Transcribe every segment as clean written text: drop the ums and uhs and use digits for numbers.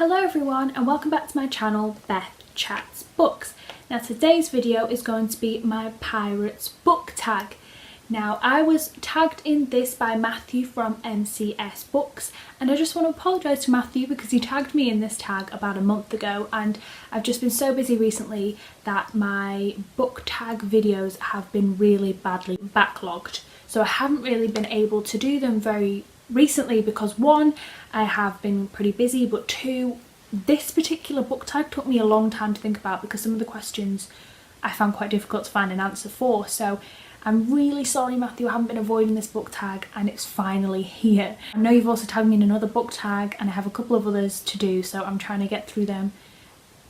Hello everyone and welcome back to my channel, BethChatsBooks. Now today's video is going to be my Pirates book tag. Now I was tagged in this by Matthew from MCS Books, and I just want to apologise to Matthew because he tagged me in this tag about a month ago, and I've just been so busy recently that my book tag videos have been really badly backlogged. So I haven't really been able to do them very recently because one, I have been pretty busy, but two, this particular book tag took me a long time to think about because some of the questions I found quite difficult to find an answer for. So I'm really sorry Matthew, I haven't been avoiding this book tag and it's finally here. I know you've also tagged me in another book tag and I have a couple of others to do, so I'm trying to get through them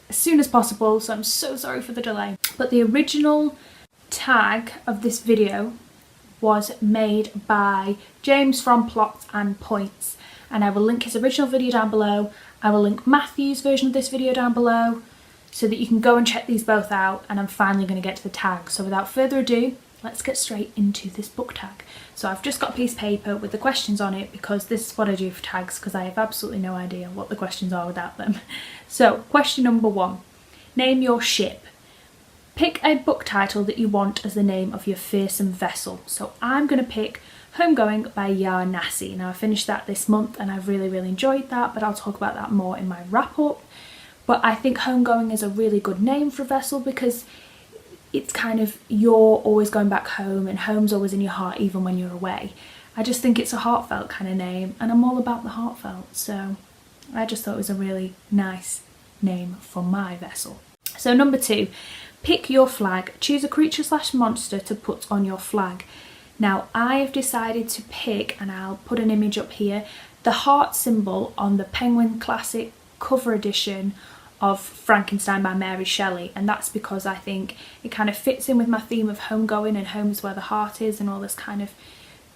as soon as possible, so I'm so sorry for the delay. But the original tag of this video was made by James from Plots and Points, and I will link his original video down below. I will link Matthew's version of this video down below so that you can go and check these both out, and I'm finally going to get to the tag. So without further ado, let's get straight into this book tag. So I've just got a piece of paper with the questions on it because this is what I do for tags, because I have absolutely no idea what the questions are without them. So question number 1, name your ship. Pick a book title that you want as the name of your fearsome vessel. So I'm going to pick Homegoing by Yar Nassi. Now I finished that this month and I've really enjoyed that, but I'll talk about that more in my wrap up. But I think Homegoing is a really good name for a vessel because it's kind of, you're always going back home and home's always in your heart even when you're away. I just think it's a heartfelt kind of name and I'm all about the heartfelt, so I just thought it was a really nice name for my vessel. So number 2, pick your flag. Choose a creature/monster to put on your flag. Now I've decided to pick, and I'll put an image up here, the heart symbol on the Penguin Classic cover edition of Frankenstein by Mary Shelley, and that's because I think it kind of fits in with my theme of homegoing, and home is where the heart is, and all this kind of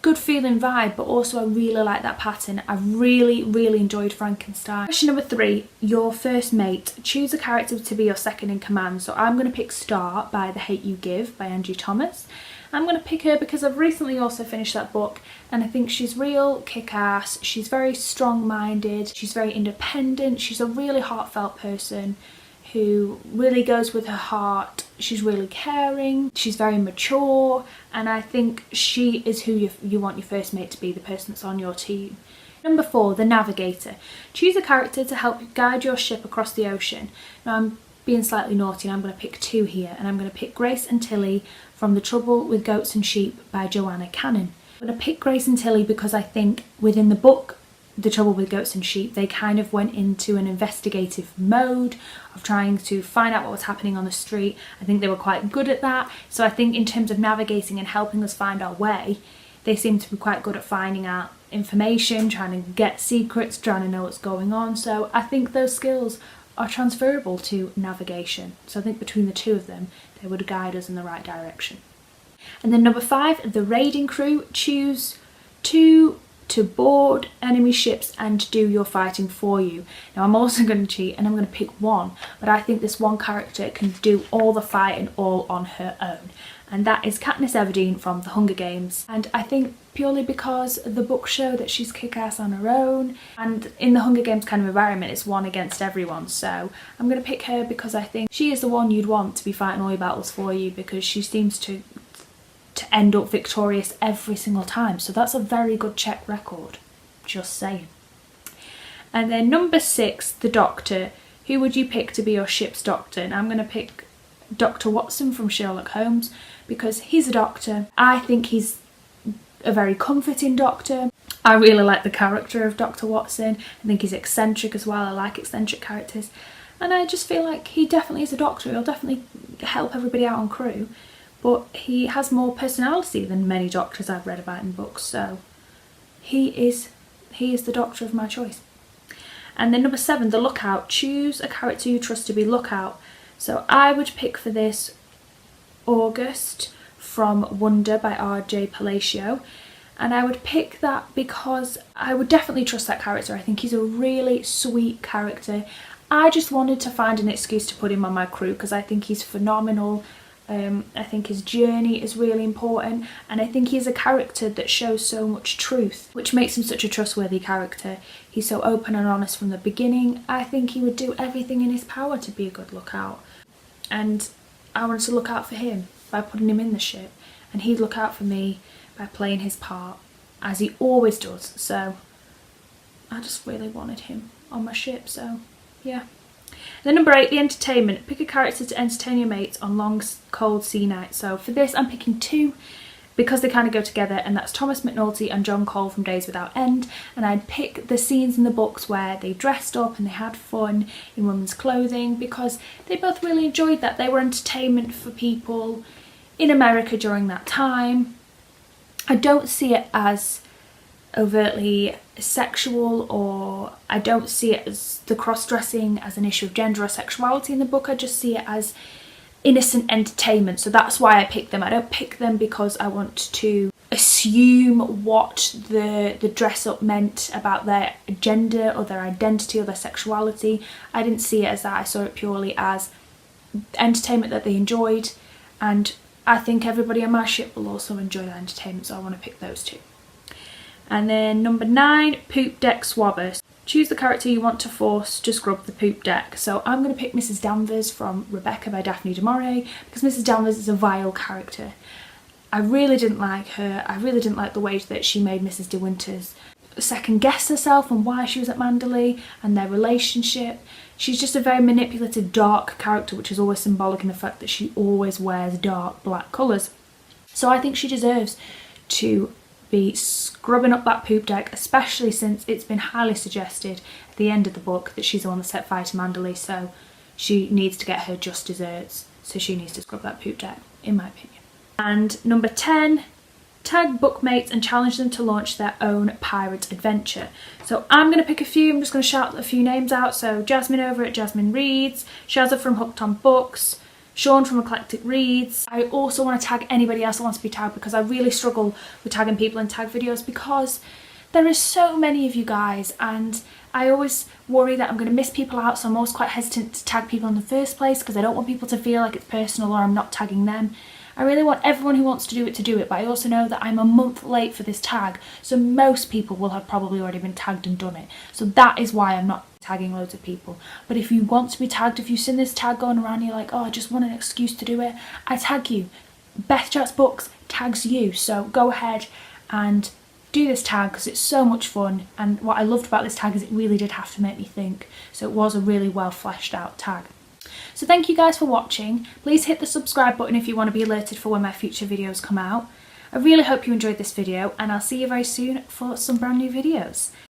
good feeling vibe, but also I really like that pattern. I really enjoyed Frankenstein. Question number 3, your first mate. Choose a character to be your second in command. So I'm going to pick Star by The Hate You Give by Angie Thomas. I'm going to pick her because I've recently also finished that book and I think she's real kick-ass. She's very strong-minded, she's very independent, she's a really heartfelt person who really goes with her heart. She's really caring, she's very mature, and I think she is who you want your first mate to be, the person that's on your team. Number 4, the Navigator. Choose a character to help guide your ship across the ocean. Now I'm being slightly naughty and I'm going to pick 2 here, and I'm going to pick Grace and Tilly from The Trouble with Goats and Sheep by Joanna Cannon. I'm going to pick Grace and Tilly because I think within the book The Trouble with Goats and Sheep, they kind of went into an investigative mode of trying to find out what was happening on the street. I think they were quite good at that. So I think in terms of navigating and helping us find our way, they seem to be quite good at finding out information, trying to get secrets, trying to know what's going on. So I think those skills are transferable to navigation. So I think between the 2 of them, they would guide us in the right direction. And then number 5, the raiding crew. Choose 2 to board enemy ships and do your fighting for you. Now I'm also going to cheat and I'm going to pick 1, but I think this one character can do all the fighting all on her own, and that is Katniss Everdeen from The Hunger Games. And I think purely because the books show that she's kick-ass on her own, and in the Hunger Games kind of environment it's one against everyone, so I'm going to pick her because I think she is the one you'd want to be fighting all your battles for you, because she seems to end up victorious every single time. So that's a very good check record, just saying. And then number 6, the Doctor. Who would you pick to be your ship's doctor? And I'm going to pick Dr. Watson from Sherlock Holmes because he's a doctor. I think he's a very comforting doctor. I really like the character of Dr. Watson. I think he's eccentric as well. I like eccentric characters. And I just feel like he definitely is a doctor. He'll definitely help everybody out on crew. But he has more personality than many doctors I've read about in books, so he is the doctor of my choice. And then number 7, the Lookout. Choose a character you trust to be Lookout. So I would pick for this August from Wonder by R.J. Palacio, and I would pick that because I would definitely trust that character. I think he's a really sweet character. I just wanted to find an excuse to put him on my crew because I think he's phenomenal. I think his journey is really important, and I think he's a character that shows so much truth, which makes him such a trustworthy character. He's so open and honest from the beginning. I think he would do everything in his power to be a good lookout, and I wanted to look out for him by putting him in the ship, and he'd look out for me by playing his part, as he always does. So I just really wanted him on my ship, so yeah. Then number 8, the entertainment. Pick a character to entertain your mates on long, cold sea nights. So for this, I'm picking 2 because they kind of go together, and that's Thomas McNulty and John Cole from Days Without End. And I'd pick the scenes in the books where they dressed up and they had fun in women's clothing, because they both really enjoyed that. They were entertainment for people in America during that time. I don't see it as overtly sexual, or I don't see it as the cross-dressing as an issue of gender or sexuality in the book. I just see it as innocent entertainment, so that's why I pick them. I don't pick them because I want to assume what the dress up meant about their gender or their identity or their sexuality. I didn't see it as that. I saw it purely as entertainment that they enjoyed, and I think everybody on my ship will also enjoy that entertainment, so I want to pick those 2. And then number 9, Poop-Deck Swabber. Choose the character you want to force to scrub the poop deck. So I'm going to pick Mrs. Danvers from Rebecca by Daphne du Maurier, because Mrs. Danvers is a vile character. I really didn't like her. I really didn't like the way that she made Mrs. De Winters second guess herself and why she was at Manderley and their relationship. She's just a very manipulative, dark character, which is always symbolic in the fact that she always wears dark black colours. So I think she deserves to be scrubbing up that poop deck, especially since it's been highly suggested at the end of the book that she's the one that set fire to Manderley, so she needs to get her just desserts, so she needs to scrub that poop deck, in my opinion. And number 10, tag bookmates and challenge them to launch their own pirate adventure. So I'm going to pick a few. I'm just going to shout a few names out. So Jasmine over at Jasmine Reads, Shazza from Hooked on Books, Sean from Eclectic Reads. I also want to tag anybody else that wants to be tagged, because I really struggle with tagging people in tag videos, because there are so many of you guys and I always worry that I'm going to miss people out, so I'm always quite hesitant to tag people in the first place, because I don't want people to feel like it's personal or I'm not tagging them. I really want everyone who wants to do it, but I also know that I'm a month late for this tag, so most people will have probably already been tagged and done it. So that is why I'm not tagging loads of people. But if you want to be tagged, if you've seen this tag going around and you're like, oh, I just want an excuse to do it, I tag you. BethChatsBooks tags you, so go ahead and do this tag, because it's so much fun. And what I loved about this tag is it really did have to make me think, so it was a really well fleshed out tag. So thank you guys for watching. Please hit the subscribe button if you want to be alerted for when my future videos come out. I really hope you enjoyed this video, and I'll see you very soon for some brand new videos.